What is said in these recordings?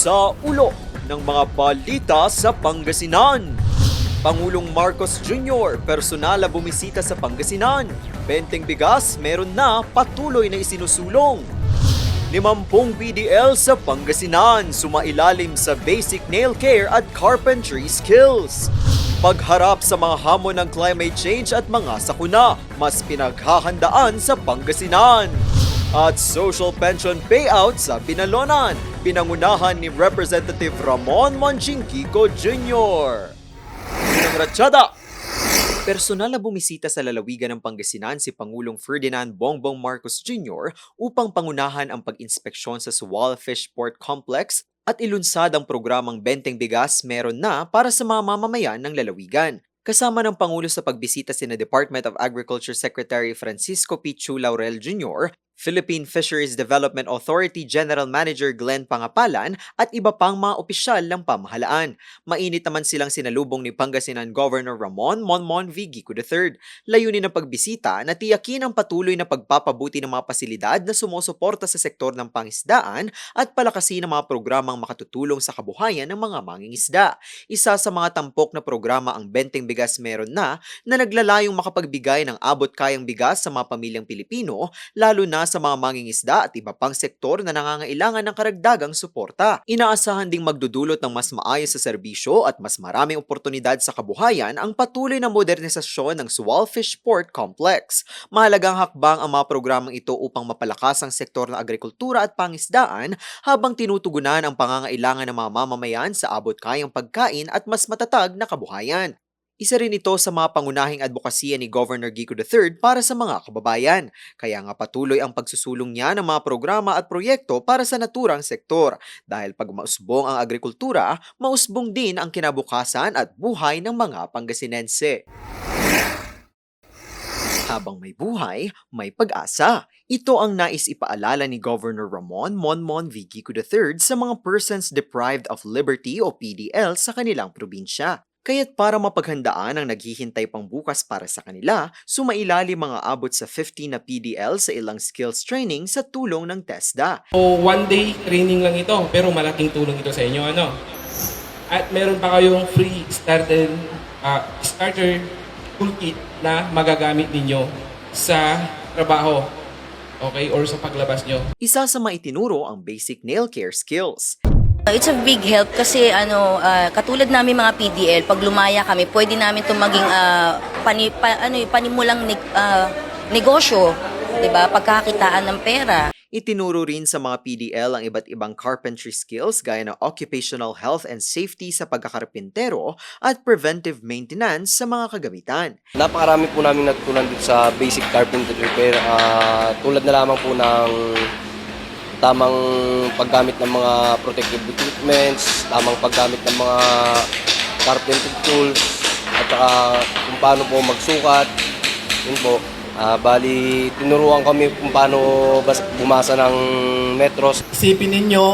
Sa ulo ng mga balita sa Pangasinan. Pangulong Marcos Jr. personal na bumisita sa Pangasinan. Benteng bigas meron na, patuloy na isinusulong. 50 PDL sa Pangasinan sumailalim sa basic nail care at carpentry skills. Pagharap sa mga hamon ng climate change at mga sakuna, mas pinaghahandaan sa Pangasinan. At social pension payout sa Binalonan, pinangunahan ni Representative Ramon Monjinquico Jr. Unang ratsyada! Personal na bumisita sa lalawigan ng Pangasinan si Pangulong Ferdinand Bongbong Marcos Jr. upang pangunahan ang pag-inspeksyon sa Sual Fish Port Complex at ilunsad ang programang Benteng Bigas meron na para sa mga mamamayan ng lalawigan. Kasama ng Pangulo sa pagbisita sina Department of Agriculture Secretary Francisco Pichu Laurel Jr., Philippine Fisheries Development Authority General Manager Glenn Pangapalan at iba pang mga opisyal ng pamahalaan. Mainit naman silang sinalubong ni Pangasinan Governor Ramon Monmon V. Gico III. Layunin ng pagbisita na tiyakin ang patuloy na pagpapabuti ng mga pasilidad na sumusuporta sa sektor ng pangisdaan at palakasin ang mga programang makatutulong sa kabuhayan ng mga mangingisda. Isa sa mga tampok na programa ang Benteng Bigas Meron na naglalayong makapagbigay ng abot-kayang bigas sa mga pamilyang Pilipino, lalo na sa mga mangingisda at iba pang sektor na nangangailangan ng karagdagang suporta. Inaasahan ding magdudulot ng mas maayos sa serbisyo at mas maraming oportunidad sa kabuhayan ang patuloy na modernisasyon ng Sual Fish Port Complex. Mahalagang hakbang ang mga programang ito upang mapalakas ang sektor ng agrikultura at pangisdaan habang tinutugunan ang pangangailangan ng mga mamamayan sa abot-kayang pagkain at mas matatag na kabuhayan. Isa rin ito sa mga pangunahing advokasya ni Governor Gico III para sa mga kababayan. Kaya nga patuloy ang pagsusulong niya ng mga programa at proyekto para sa naturang sektor. Dahil pag mausbong ang agrikultura, mausbong din ang kinabukasan at buhay ng mga Pangasinense. Habang may buhay, may pag-asa. Ito ang nais ipaalala ni Governor Ramon Monmon V. Gico III sa mga persons deprived of liberty o PDL sa kanilang probinsya. Kaya't para mapaghandaan ang naghihintay pang bukas para sa kanila, sumailalim mga abot sa 15 na PDL sa ilang skills training sa tulong ng TESDA. So, one day training lang ito, pero malaking tulong ito sa inyo, ano? At meron pa kayong free starter toolkit na magagamit ninyo sa trabaho, okay, or sa paglabas nyo. Isa sa mga itinuro ang basic nail care skills. It's a big help kasi katulad namin mga PDL, pag lumaya kami, pwede namin itong maging panimulang negosyo, 'di ba? Pagkakitaan ng pera. Itinuro rin sa mga PDL ang iba't ibang carpentry skills gaya ng occupational health and safety sa pagkakarpintero at preventive maintenance sa mga kagamitan. Napakarami po namin natutunan dito sa basic carpentry repair, tulad na lamang po ng tamang paggamit ng mga protective equipments, tamang paggamit ng mga carpentry tools, at saka kung paano po magsukat. Yun po. Bali, tinuruan kami kung paano bumasa ng metros. Isipin ninyo,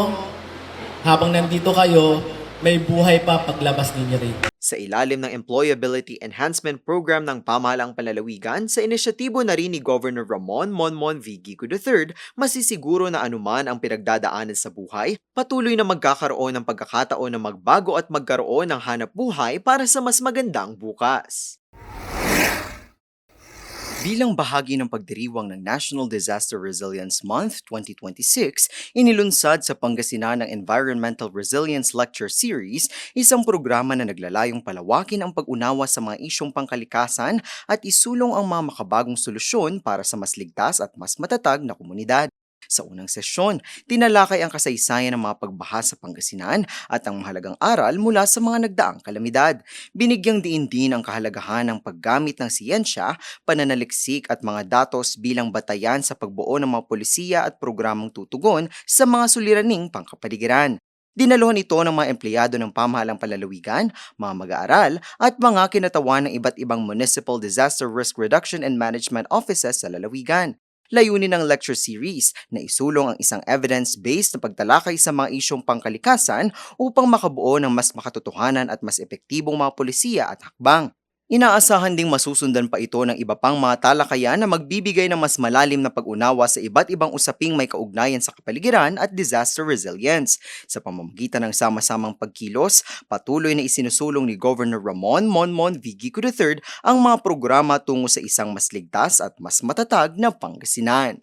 habang nandito kayo, may buhay pa paglabas ninyo rin. Sa ilalim ng Employability Enhancement Program ng Pamahalaang Panlalawigan, sa inisyatibo na rin ni Governor Ramon Monmon V. Gico III, masisiguro na anuman ang pinagdadaanan sa buhay, patuloy na magkakaroon ng pagkakataon na magbago at magkaroon ng hanap buhay para sa mas magandang bukas. Bilang bahagi ng pagdiriwang ng National Disaster Resilience Month 2026, inilunsad sa Pangasinan ng Environmental Resilience Lecture Series, isang programa na naglalayong palawakin ang pag-unawa sa mga isyong pangkalikasan at isulong ang mga makabagong solusyon para sa mas ligtas at mas matatag na komunidad. Sa unang sesyon, tinalakay ang kasaysayan ng mga pagbaha sa Pangasinan at ang mahalagang aral mula sa mga nagdaang kalamidad. Binigyang diin din ang kahalagahan ng paggamit ng siyensya, pananaliksik at mga datos bilang batayan sa pagbuo ng mga polisiya at programang tutugon sa mga suliraning pangkapaligiran. Dinaluhan ito ng mga empleyado ng pamahalang palalawigan, mga mag-aaral at mga kinatawan ng iba't ibang Municipal Disaster Risk Reduction and Management Offices sa lalawigan. Layunin ng lecture series na isulong ang isang evidence-based na pagtalakay sa mga isyong pangkalikasan upang makabuo ng mas makatotohanan at mas epektibong mga polisiya at hakbang. Inaasahan ding masusundan pa ito ng iba pang mga talakayan na magbibigay ng mas malalim na pag-unawa sa iba't ibang usaping may kaugnayan sa kapaligiran at disaster resilience. Sa pamamagitan ng sama-samang pagkilos, patuloy na isinusulong ni Governor Ramon Monmon Vigico III ang mga programa tungo sa isang mas ligtas at mas matatag na Pangasinan.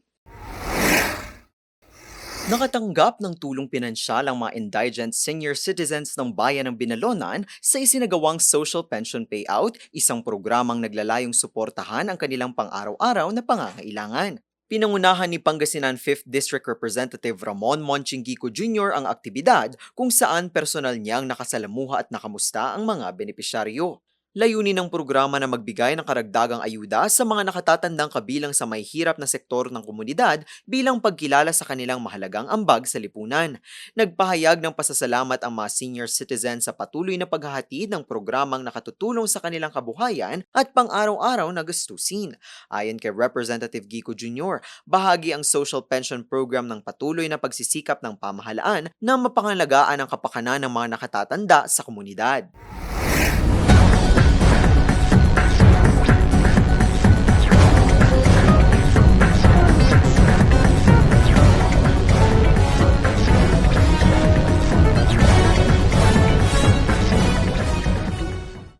Nakatanggap ng tulong pinansyal ang mga indigent senior citizens ng bayan ng Binalonan sa isinagawang Social Pension Payout, isang programang naglalayong suportahan ang kanilang pang-araw-araw na pangangailangan. Pinangunahan ni Pangasinan 5th District Representative Ramon Monchingico Jr. ang aktibidad kung saan personal niyang nakasalamuha at nakamusta ang mga benepisyaryo. Layunin ng programa na magbigay ng karagdagang ayuda sa mga nakatatandang kabilang sa may hirap na sektor ng komunidad bilang pagkilala sa kanilang mahalagang ambag sa lipunan. Nagpahayag ng pasasalamat ang mga senior citizens sa patuloy na paghahatid ng programang nakatutulong sa kanilang kabuhayan at pang-araw-araw na gastusin. Ayon kay Representative Gico Jr., bahagi ang social pension program ng patuloy na pagsisikap ng pamahalaan na mapangalagaan ang kapakanan ng mga nakatatanda sa komunidad.